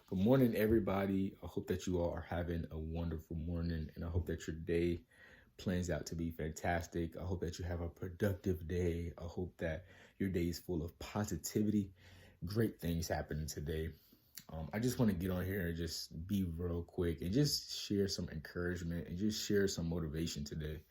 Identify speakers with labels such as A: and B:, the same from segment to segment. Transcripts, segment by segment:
A: Good morning, everybody. I hope that you all are having a wonderful morning, and I hope that your day plans out to be fantastic. I hope that you have a productive day. I hope that your day is full of positivity. Great things happening today. I just want to get on here and just be real quick and just share some encouragement and just share some motivation today.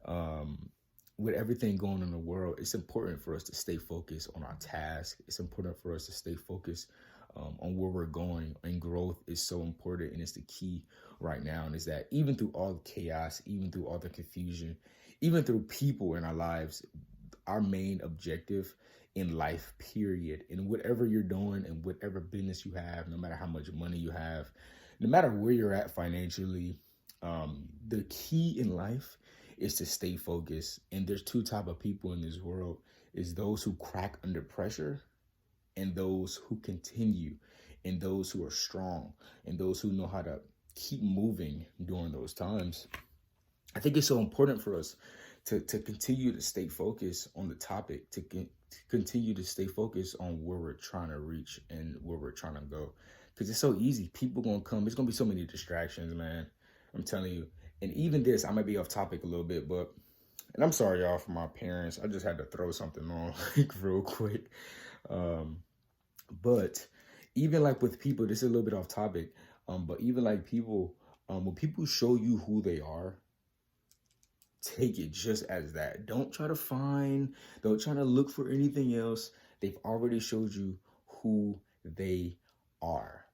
A: Um, with everything going on in the world, it's important for us to stay focused on our task. It's important for us to stay focused on where we're going. And growth is so important, and it's the key right now. And is that even through all the chaos, even through all the confusion, even through people in our lives, our main objective in life, period, in whatever you're doing and whatever business you have, no matter how much money you have, no matter where you're at financially, the key in life is to stay focused. And there's two type of people in this world: is those who crack under pressure, and those who continue, and those who are strong, and those who know how to keep moving during those times. I think it's so important for us to continue to stay focused on the topic, to continue to stay focused on where we're trying to reach and where we're trying to go. Because it's so easy. People gonna come. There's gonna be so many distractions, man. I'm telling you. And even this, I might be off topic a little bit, but and I'm sorry, y'all, for my parents. I just had to throw something on like real quick. Um, but even like with people, this is a little bit off topic. But even like people, when people show you who they are, take it just as that. Don't try to look for anything else. They've already showed you who they are.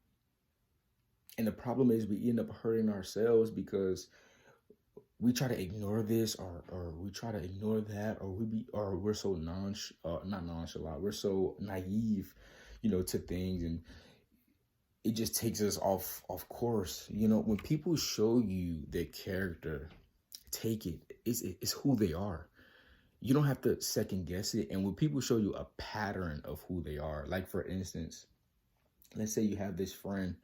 A: And the problem is we end up hurting ourselves because we try to ignore this, or we try to ignore that, or we're so not nonchalant, we're so naive, to things, and it just takes us off course. When people show you their character, take it. It's who they are. You don't have to second guess it. And when people show you a pattern of who they are, like for instance, let's say you have this friend,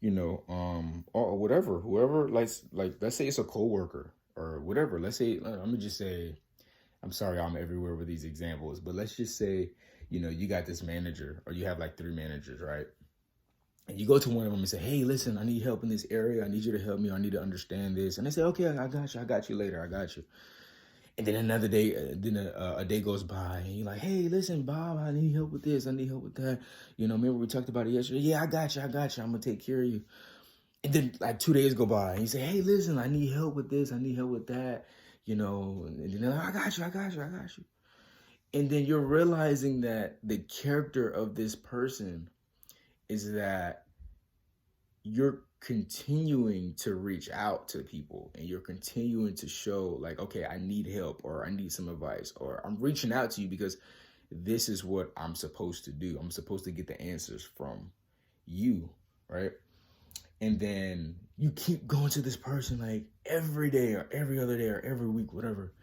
A: or whatever, whoever, like let's say it's a coworker or whatever. Let's say, let me just say, I'm sorry, I'm everywhere with these examples, but let's just say, you got this manager, or you have like three managers, right? And you go to one of them and say, hey, listen, I need help in this area. I need you to help me. I need to understand this. And they say, okay, I got you. I got you later. I got you. And then another day, a day goes by, and you're like, hey, listen, Bob, I need help with this. I need help with that. Remember we talked about it yesterday? Yeah, I got you. I got you. I'm going to take care of you. And then like 2 days go by, and you say, hey, listen, I need help with this. I need help with that. And then they're like, I got you. I got you. I got you. And then you're realizing that the character of this person is that you're continuing to reach out to people, and you're continuing to show like, okay, I need help, or I need some advice, or I'm reaching out to you because this is what I'm supposed to do. I'm supposed to get the answers from you, right? And then you keep going to this person like every day or every other day or every week, whatever.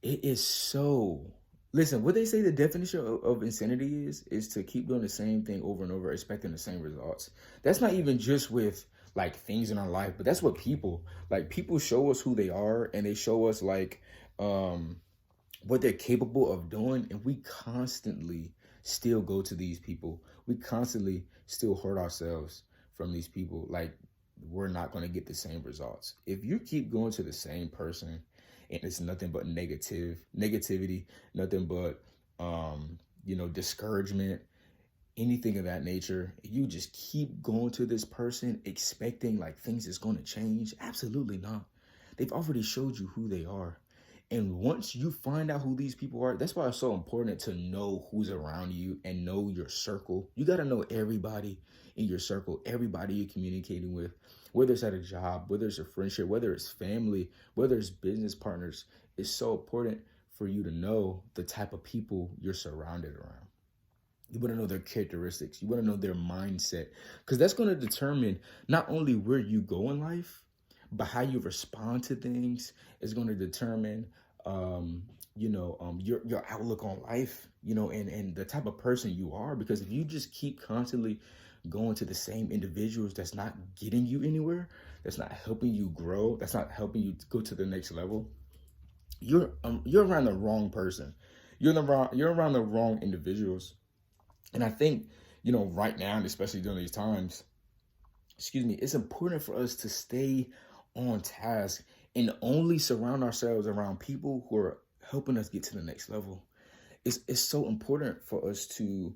A: It is so, listen, what they say the definition of insanity is to keep doing the same thing over and over, expecting the same results. That's not even just with like things in our life, but that's what people show us who they are, and they show us like what they're capable of doing, and we constantly still go to these people. We constantly still hurt ourselves from these people. Like, we're not going to get the same results if you keep going to the same person, and it's nothing but negativity, nothing but discouragement, anything of that nature. You just keep going to this person expecting like things is going to change. Absolutely not. They've already showed you who they are. And once you find out who these people are, that's why it's so important to know who's around you and know your circle. You got to know everybody in your circle, everybody you're communicating with, whether it's at a job, whether it's a friendship, whether it's family, whether it's business partners. It's so important for you to know the type of people you're surrounded around. You want to know their characteristics. You want to know their mindset, because that's going to determine not only where you go in life, but how you respond to things is going to determine, your outlook on life, and the type of person you are. Because if you just keep constantly going to the same individuals, that's not getting you anywhere, that's not helping you grow, that's not helping you go to the next level, you're around the wrong person. You're around the wrong individuals. And I think right now, and especially during these times, it's important for us to stay on task and only surround ourselves around people who are helping us get to the next level. It's so important for us to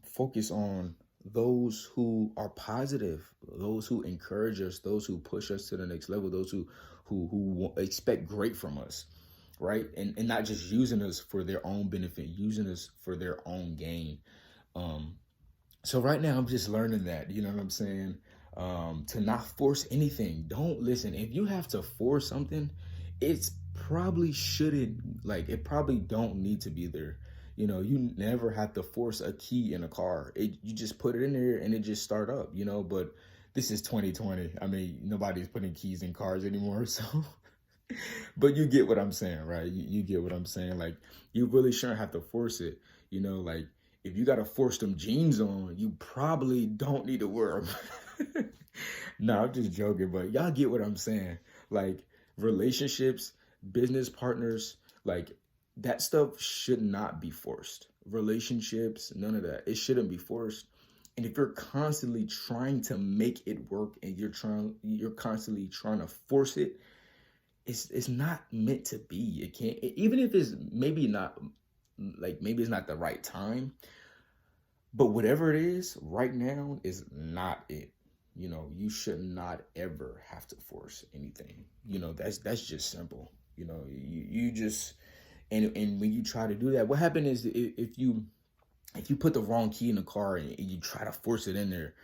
A: focus on those who are positive, those who encourage us, those who push us to the next level, those who expect great from us, right? And not just using us for their own benefit, using us for their own gain. Um, so right now I'm just learning that, you know what I'm saying? To not force anything. Don't listen. If you have to force something, it's probably shouldn't, like, it probably don't need to be there. You never have to force a key in a car. You just put it in there and it just start up, but this is 2020. I mean, nobody's putting keys in cars anymore. So but you get what I'm saying, right? You get what I'm saying. Like, you really shouldn't have to force it. Like, if you got to force them jeans on, you probably don't need to wear them. No, I'm just joking, but y'all get what I'm saying. Like, relationships, business partners, like, that stuff should not be forced. Relationships, none of that. It shouldn't be forced. And if you're constantly trying to make it work and you're constantly trying to force it, it's not meant to be. It can't, even if it's maybe not, like, maybe it's not the right time, but whatever it is right now is not it. You should not ever have to force anything. That's just simple. You just, and when you try to do that, what happened is, if you put the wrong key in the car and you try to force it in there,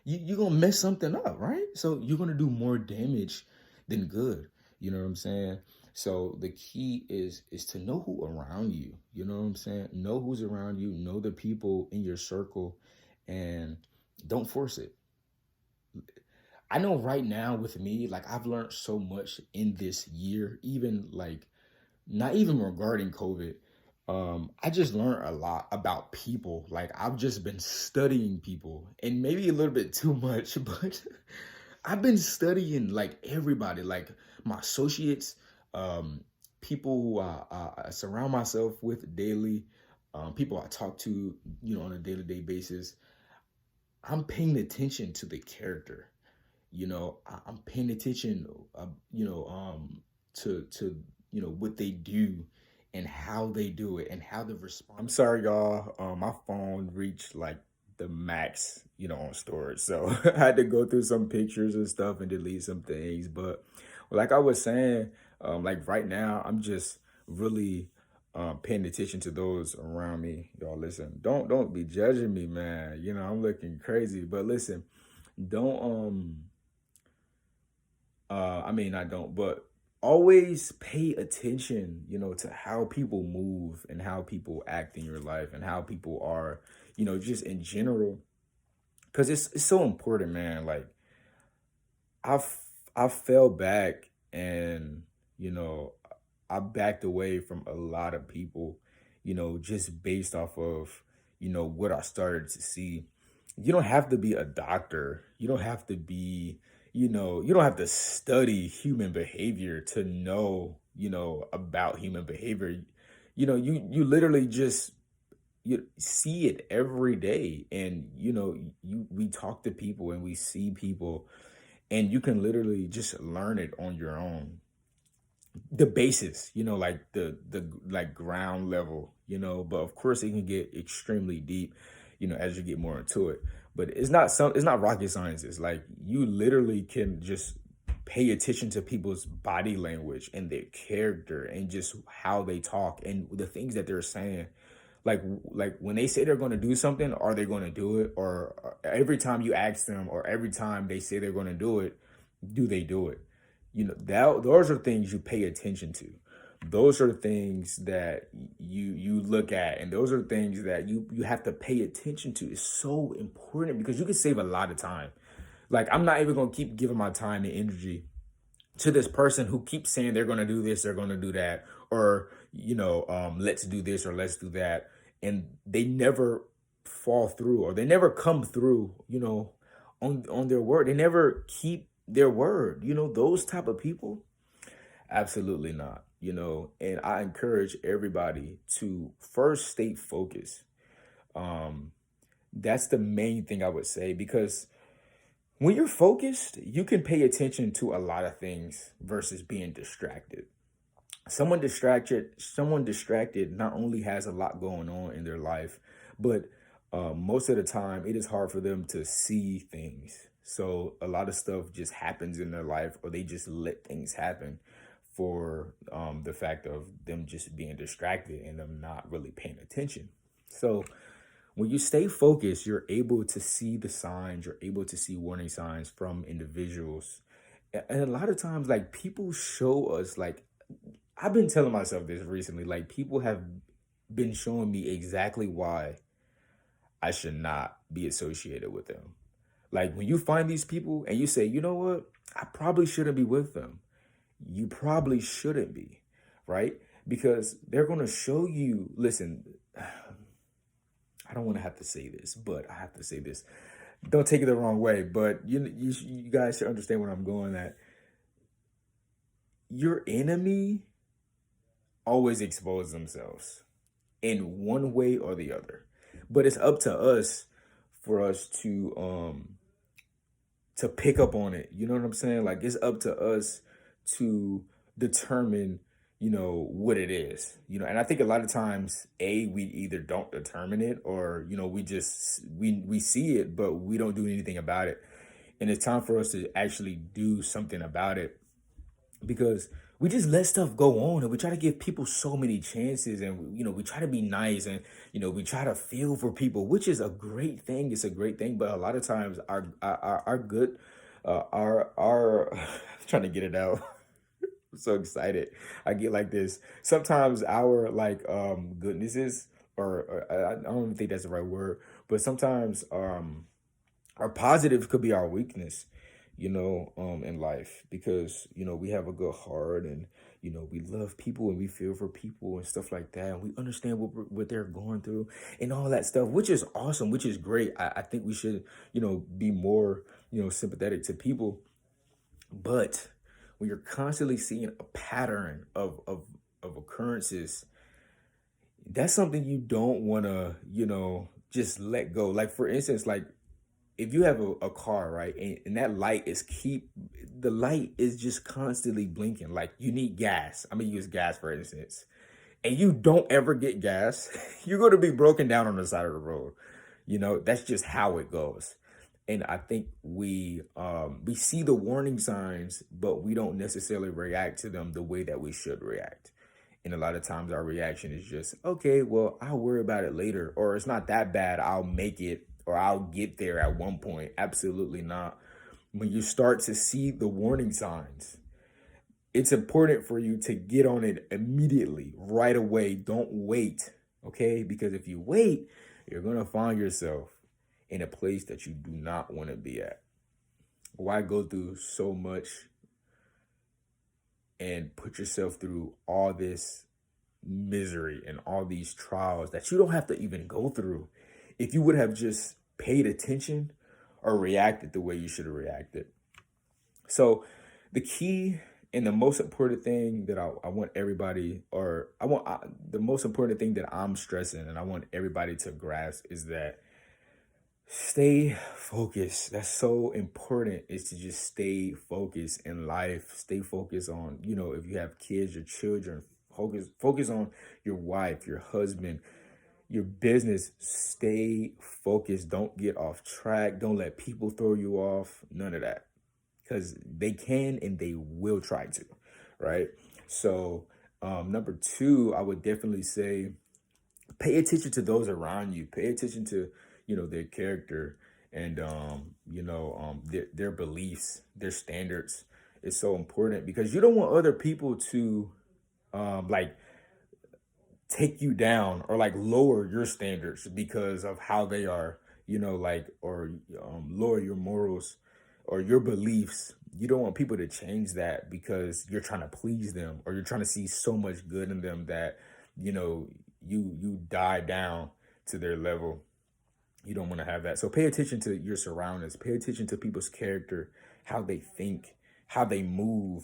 A: you're gonna mess something up, right? So you're gonna do more damage than good. You know what I'm saying? So the key is to know who around you. You know what I'm saying? Know who's around you, know the people in your circle, and don't force it. I know right now with me, like, I've learned so much in this year, even, like, not even regarding COVID. I just learned a lot about people. Like, I've just been studying people, and maybe a little bit too much, but I've been studying, like, everybody, like my associates, people who I surround myself with daily, people I talk to, on a day-to-day basis. I'm paying attention to the character. I'm paying attention, to what they do and how they do it and how they respond. I'm sorry, y'all. My phone reached, like, the max, on storage, so I had to go through some pictures and stuff and delete some things. But like I was saying, like, right now, I'm just really paying attention to those around me. Y'all, listen. Don't be judging me, man. I'm looking crazy, but listen, don't I mean, I don't, but always pay attention, to how people move and how people act in your life and how people are, just in general. Because it's so important, man. Like, I've I fell back, and, you know, I backed away from a lot of people, just based off of, what I started to see. You don't have to be a doctor. You don't have to be, you don't have to study human behavior to know, about human behavior. You literally just you see it every day, and we talk to people and we see people, and you can literally just learn it on your own, the basis, like the like ground level, but of course it can get extremely deep, as you get more into it. But it's not rocket science. It's like you literally can just pay attention to people's body language and their character and just how they talk and the things that they're saying. Like when they say they're going to do something, are they going to do it? Or every time you ask them, or every time they say they're going to do it, do they do it? Those are things you pay attention to. Those are things that you look at, and those are things that you have to pay attention to. It's so important because you can save a lot of time. Like, I'm not even going to keep giving my time and energy to this person who keeps saying they're going to do this, they're going to do that, or let's do this or let's do that, and they never fall through, or they never come through, on their word. They never keep their word. Those type of people, absolutely not. And I encourage everybody to first stay focused. Um, That's the main thing I would say, because when you're focused, you can pay attention to a lot of things versus being distracted. Someone distracted not only has a lot going on in their life, but most of the time it is hard for them to see things. So a lot of stuff just happens in their life, or they just let things happen for the fact of them just being distracted and them not really paying attention. So when you stay focused, you're able to see the signs, you're able to see warning signs from individuals. And a lot of times, like, people show us, like, I've been telling myself this recently, like, people have been showing me exactly why I should not be associated with them. Like, when you find these people and you say, you know what, I probably shouldn't be with them, you probably shouldn't be, right? Because they're going to show you, listen, I don't want to have to say this, but I have to say this. Don't take it the wrong way, but you guys should understand where I'm going at. Your enemy always expose themselves in one way or the other. But it's up to us for us to pick up on it. You know what I'm saying? Like, it's up to us to determine, what it is. And I think a lot of times, we either don't determine it, or, we see it, but we don't do anything about it. And it's time for us to actually do something about it, because we just let stuff go on, and we try to give people so many chances, and we try to be nice, and we try to feel for people, which is a great thing. It's a great thing, but a lot of times our good our trying to get it out. I'm so excited. I get like this. Sometimes our, like, goodnesses, or I don't even think that's the right word, but sometimes our positive could be our weakness, in life, because we have a good heart, and we love people, and we feel for people and stuff like that, and we understand what they're going through and all that stuff, which is awesome, which is great. I think we should be more sympathetic to people. But when you're constantly seeing a pattern of occurrences, that's something you don't want to just let go. Like, for instance, like, if you have a car, right, and that light is the light is just constantly blinking, like, you need gas. I'm gonna use gas for instance, and you don't ever get gas, you're going to be broken down on the side of the road. That's just how it goes. And I think we see the warning signs, but we don't necessarily react to them the way that we should react. And a lot of times our reaction is just, okay, well, I'll worry about it later, or it's not that bad, I'll make it, or I'll get there at one point. Absolutely not. When you start to see the warning signs, it's important for you to get on it immediately, right away. Don't wait, okay? Because if you wait, you're going to find yourself in a place that you do not want to be at. Why go through so much and put yourself through all this misery and all these trials that you don't have to even go through if you would have just paid attention or reacted the way you should have reacted? So the key and the most important thing that I want everybody, or the most important thing that I'm stressing and I want everybody to grasp, is that stay focused. That's so important, is to just stay focused in life. Stay focused on, if you have kids, your children, focus on your wife, your husband, your business. Stay focused. Don't get off track. Don't let people throw you off. None of that. Because they can and they will try to, right? So number two, I would definitely say, pay attention to those around you. Pay attention to, their character, and, their beliefs, their standards. Is so important, because you don't want other people to, like, take you down, or like lower your standards because of how they are, like, or lower your morals or your beliefs. You don't want people to change that because you're trying to please them, or you're trying to see so much good in them that, you die down to their level. You don't want to have that. So pay attention to your surroundings. Pay attention to people's character, how they think, how they move,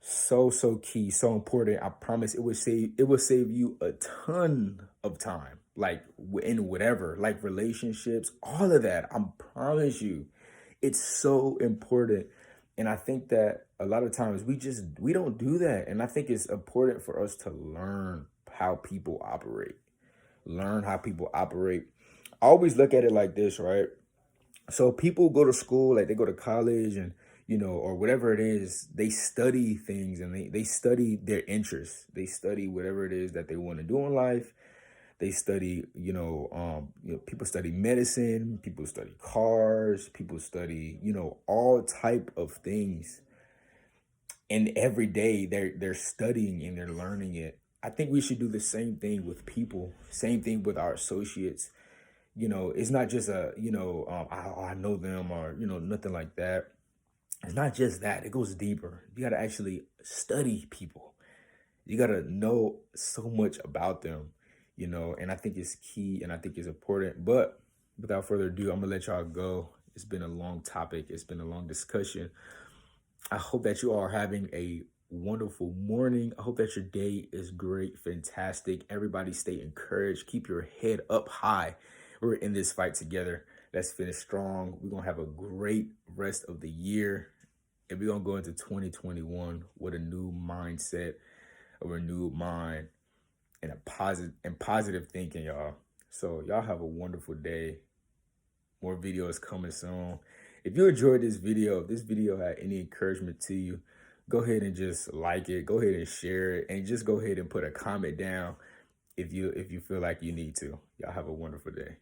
A: so key, so important. I promise it will save you a ton of time. like in whatever, like relationships, all of that. I promise you, it's so important. And I think that a lot of times we don't do that. And I think it's important for us to learn how people operate. Learn how people operate. I always look at it like this, right? So people go to school, like they go to college and or whatever it is, they study things and they study their interests. They study whatever it is that they want to do in life. They study, people study medicine, people study cars, people study, all type of things. And every day they're studying and they're learning it. I think we should do the same thing with people, same thing with our associates. It's not just I know them or, nothing like that. It's not just that. It goes deeper. You got to actually study people. You got to know so much about them, and I think it's key and I think it's important. But without further ado, I'm going to let y'all go. It's been a long topic. It's been a long discussion. I hope that you all are having a wonderful morning. I hope that your day is great, fantastic. Everybody stay encouraged. Keep your head up high. We're in this fight together. Let's finish strong. We're going to have a great rest of the year. And we're going to go into 2021 with a new mindset, a renewed mind, and positive thinking, y'all. So y'all have a wonderful day. More videos coming soon. If you enjoyed this video, if this video had any encouragement to you, go ahead and just like it. Go ahead and share it. And just go ahead and put a comment down if you feel like you need to. Y'all have a wonderful day.